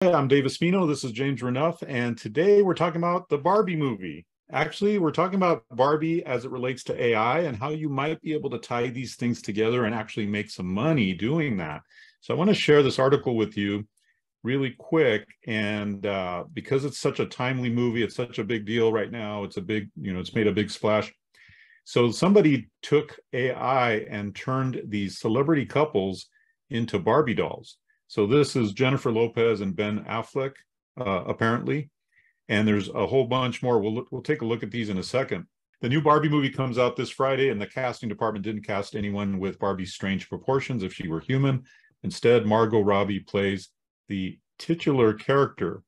I'm Dave Espino. This is James Renuff, and today we're talking about the Barbie movie. Actually, we're talking about Barbie as it relates to AI and how you might be able to tie these things together and actually make some money doing that. So I want to share this article with you really quick, and because it's such a timely movie, it's such a big deal right now. It's a big, it's made a big splash. So somebody took AI and turned these celebrity couples into Barbie dolls. So this is Jennifer Lopez and Ben Affleck, apparently. And there's a whole bunch more. We'll take a look at these in a second. The new Barbie movie comes out this Friday, and the casting department didn't cast anyone with Barbie's strange proportions if she were human. Instead, Margot Robbie plays the titular character.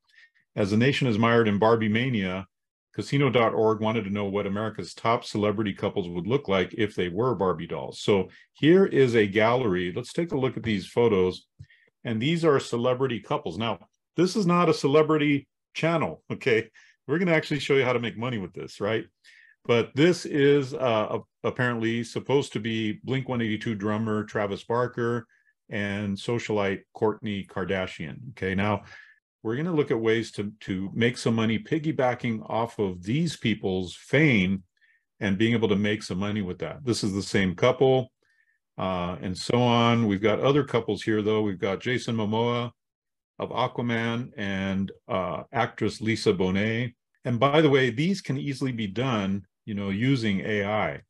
As the nation is mired in Barbie mania, Casino.org wanted to know what America's top celebrity couples would look like if they were Barbie dolls. So here is a gallery. Let's take a look at these photos. And these are celebrity couples. Now, this is not a celebrity channel, okay? We're going to actually show you how to make money with this, right? But this is apparently supposed to be Blink-182 drummer Travis Barker and socialite Kourtney Kardashian, okay? Now, we're going to look at ways to make some money piggybacking off of these people's fame and being able to make some money with that. This is the same couple. And so on. We've got other couples here, though. We've got Jason Momoa of Aquaman and actress Lisa Bonet. And by the way, these can easily be done, using AI,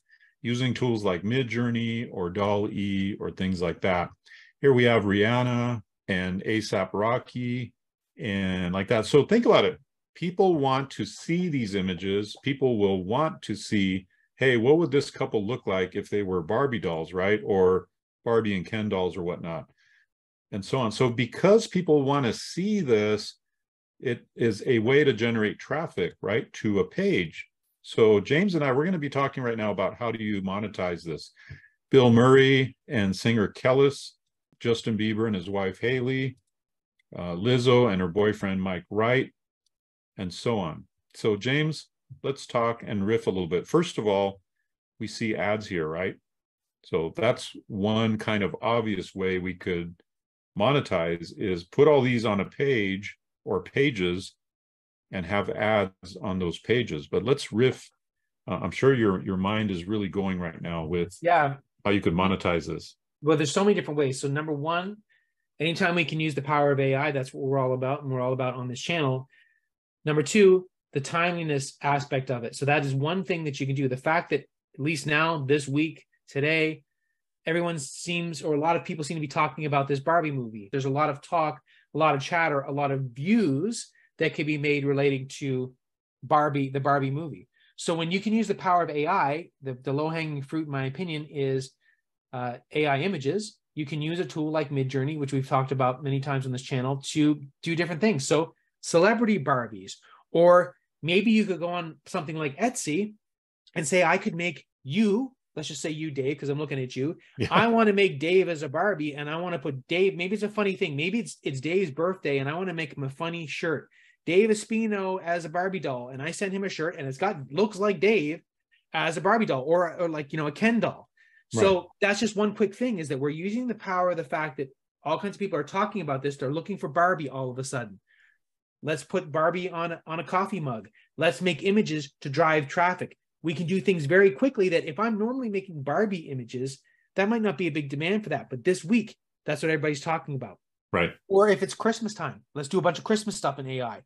using tools like Midjourney or DALL-E or things like that. Here we have Rihanna and A$AP Rocky and like that. So think about it. People want to see these images. People will want to see, hey, what would this couple look like if they were Barbie dolls, right? Or Barbie and Ken dolls or whatnot, and so on. So because people want to see this, it is a way to generate traffic, right, to a page. So James and I, we're going to be talking right now about how do you monetize this. Bill Murray and singer Kellis, Justin Bieber and his wife Haley, Lizzo and her boyfriend Mike Wright, and so on. So James, let's talk and riff a little bit. First of all, we see ads here, right? So that's one kind of obvious way we could monetize is put all these on a page or pages and have ads on those pages. But let's riff. I'm sure your mind is really going right now with how you could monetize this. Well, there's so many different ways. So number one, anytime we can use the power of AI, that's what we're all about, and we're all about on this channel. Number two, the timeliness aspect of it. So that is one thing that you can do. The fact that at least now, this week, today, everyone seems, or a lot of people seem to be talking about this Barbie movie. There's a lot of talk, a lot of chatter, a lot of views that can be made relating to Barbie, the Barbie movie. So when you can use the power of AI, the low-hanging fruit, in my opinion, is AI images. You can use a tool like Midjourney, which we've talked about many times on this channel, to do different things. So celebrity Barbies, or maybe you could go on something like Etsy and say, I could make you, let's just say you, Dave, because I'm looking at you. Yeah. I want to make Dave as a Barbie, and I want to put Dave, maybe it's a funny thing. Maybe it's Dave's birthday, and I want to make him a funny shirt. Dave Espino as a Barbie doll, and I send him a shirt, and looks like Dave as a Barbie doll, or like, a Ken doll. So right. That's just one quick thing, is that we're using the power of the fact that all kinds of people are talking about this. They're looking for Barbie all of a sudden. Let's put Barbie on a coffee mug. Let's make images to drive traffic. We can do things very quickly that if I'm normally making Barbie images, that might not be a big demand for that. But this week, that's what everybody's talking about. Right. Or if it's Christmas time, let's do a bunch of Christmas stuff in AI.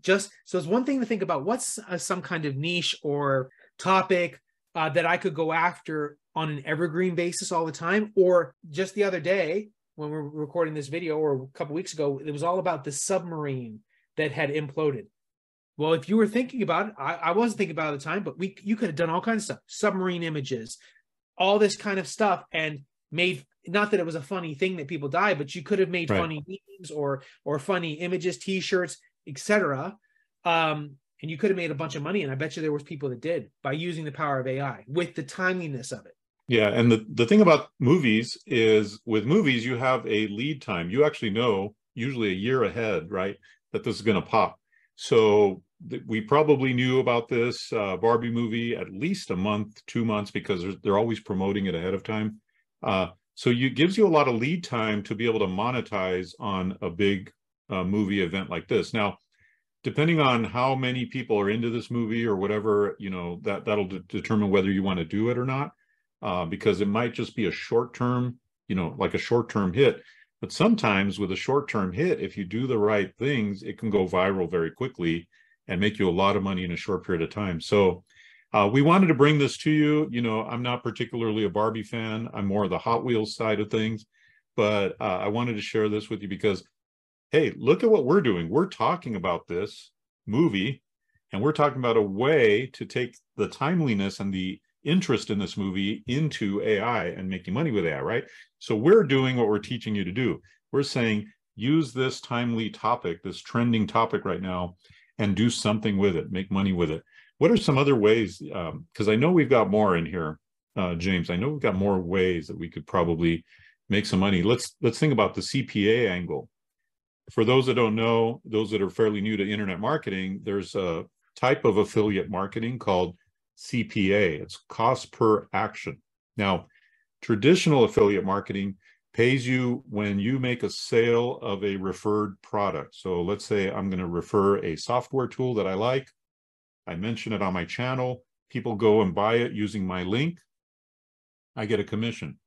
Just so it's one thing to think about what's some kind of niche or topic that I could go after on an evergreen basis all the time. Or just the other day when we're recording this video, or a couple weeks ago, it was all about the submarine that had imploded. Well, if you were thinking about it, I wasn't thinking about it at the time, but you could have done all kinds of stuff, submarine images, all this kind of stuff, and made, not that it was a funny thing that people die, but you could have made funny memes or funny images, t-shirts, etc. And you could have made a bunch of money. And I bet you there was people that did, by using the power of AI with the timeliness of it. Yeah. And the thing about movies is, with movies, you have a lead time. You actually know, usually a year ahead, right, that this is going to pop. So we probably knew about this Barbie movie at least a month, 2 months, because they're always promoting it ahead of time. So it gives you a lot of lead time to be able to monetize on a big movie event like this. Now, depending on how many people are into this movie or whatever, that'll determine whether you want to do it or not, because it might just be a short-term, like a short-term hit. But sometimes with a short-term hit, if you do the right things, it can go viral very quickly and make you a lot of money in a short period of time. So we wanted to bring this to you. I'm not particularly a Barbie fan. I'm more of the Hot Wheels side of things. But I wanted to share this with you because, hey, look at what we're doing. We're talking about this movie, and we're talking about a way to take the timeliness and the interest in this movie into AI and making money with AI, right? So we're doing what we're teaching you to do. We're saying, use this timely topic, this trending topic right now, and do something with it, make money with it. What are some other ways? Because I know we've got more in here, James. I know we've got more ways that we could probably make some money. Let's think about the CPA angle. For those that don't know, those that are fairly new to internet marketing, there's a type of affiliate marketing called CPA. It's cost per action. Now, traditional affiliate marketing pays you when you make a sale of a referred product. So let's say I'm going to refer a software tool that I like. I mention it on my channel. People go and buy it using my link. I get a commission.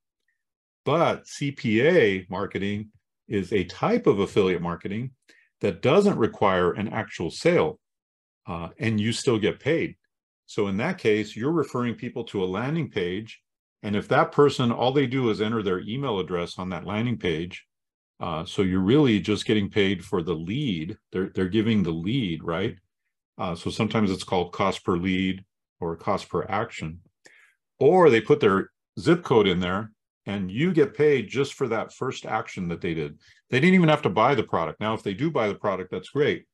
But CPA marketing is a type of affiliate marketing that doesn't require an actual sale, and you still get paid. So in that case, you're referring people to a landing page, and if that person, all they do is enter their email address on that landing page, so you're really just getting paid for the lead. They're giving the lead, right? So sometimes it's called cost per lead or cost per action. Or they put their zip code in there, and you get paid just for that first action that they did. They didn't even have to buy the product. Now, if they do buy the product, that's great.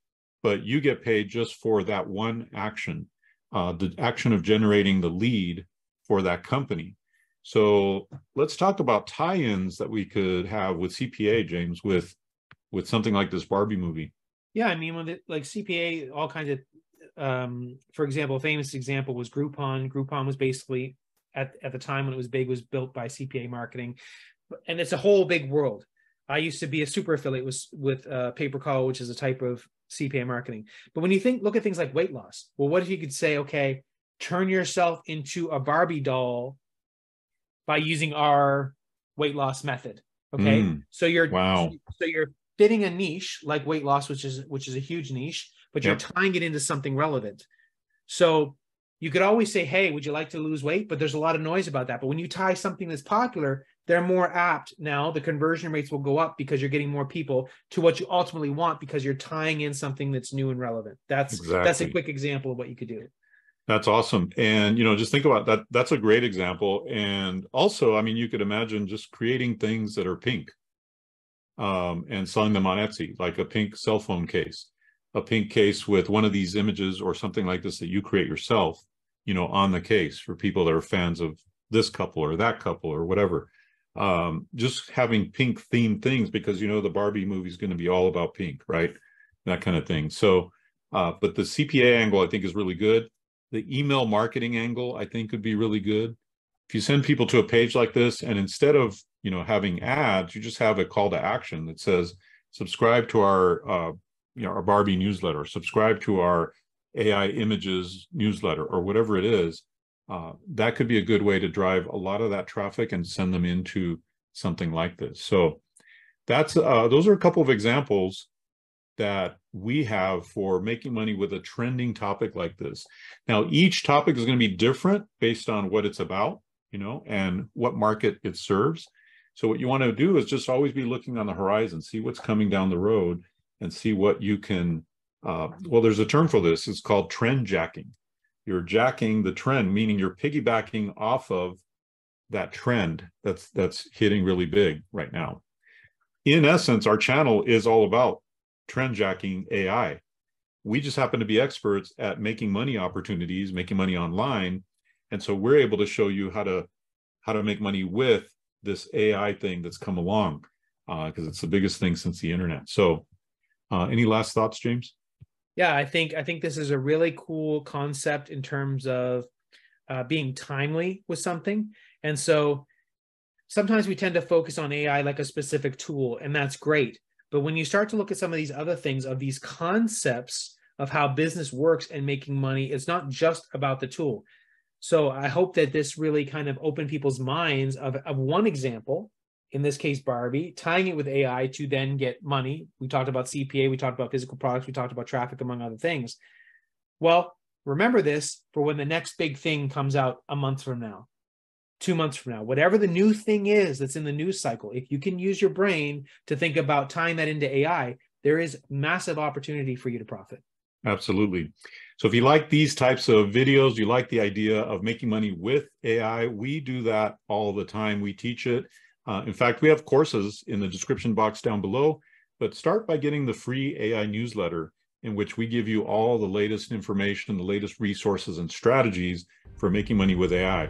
But you get paid just for that one action, the action of generating the lead for that company. So let's talk about tie-ins that we could have with CPA, James, with something like this Barbie movie. Yeah, I mean, like CPA, all kinds of, for example, a famous example was Groupon. Groupon was basically, at the time when it was big, was built by CPA marketing, and it's a whole big world. I used to be a super affiliate with pay-per-call, which is a type of CPA marketing. But when you look at things like weight loss, well, what if you could say, okay, turn yourself into a Barbie doll by using our weight loss method? Okay, so you're fitting a niche like weight loss, which is a huge niche, but you're tying it into something relevant. So you could always say, hey, would you like to lose weight? But there's a lot of noise about that. But when you tie something that's popular, they're more apt. Now the conversion rates will go up because you're getting more people to what you ultimately want, because you're tying in something that's new and relevant. That's a quick example of what you could do. That's awesome. And, just think about that. That's a great example. And also, I mean, you could imagine just creating things that are pink, and selling them on Etsy, like a pink cell phone case, a pink case with one of these images or something like this that you create yourself, on the case for people that are fans of this couple or that couple or whatever. Just having pink themed things, because, the Barbie movie is going to be all about pink, right? That kind of thing. So, but the CPA angle, I think, is really good. The email marketing angle, I think, could be really good. If you send people to a page like this, and instead of, having ads, you just have a call to action that says, subscribe to our, our Barbie newsletter, subscribe to our AI images newsletter, or whatever it is. That could be a good way to drive a lot of that traffic and send them into something like this. So those are a couple of examples that we have for making money with a trending topic like this. Now, each topic is going to be different based on what it's about, and what market it serves. So what you want to do is just always be looking on the horizon, see what's coming down the road, and see what you can, well, there's a term for this. It's called trendjacking. You're jacking the trend, meaning you're piggybacking off of that trend that's hitting really big right now. In essence, our channel is all about trendjacking AI. We just happen to be experts at making money opportunities, making money online. And so we're able to show you how to make money with this AI thing that's come along, because it's the biggest thing since the internet. So any last thoughts, James? Yeah, I think this is a really cool concept in terms of being timely with something. And so sometimes we tend to focus on AI like a specific tool, and that's great. But when you start to look at some of these other things, of these concepts of how business works and making money, it's not just about the tool. So I hope that this really kind of opened people's minds of one example, in this case, Barbie, tying it with AI to then get money. We talked about CPA, we talked about physical products, we talked about traffic, among other things. Well, remember this for when the next big thing comes out a month from now, 2 months from now, whatever the new thing is that's in the news cycle. If you can use your brain to think about tying that into AI, there is massive opportunity for you to profit. Absolutely. So if you like these types of videos, you like the idea of making money with AI, we do that all the time. We teach it. In fact, we have courses in the description box down below, but start by getting the free AI newsletter, in which we give you all the latest information, the latest resources and strategies for making money with AI.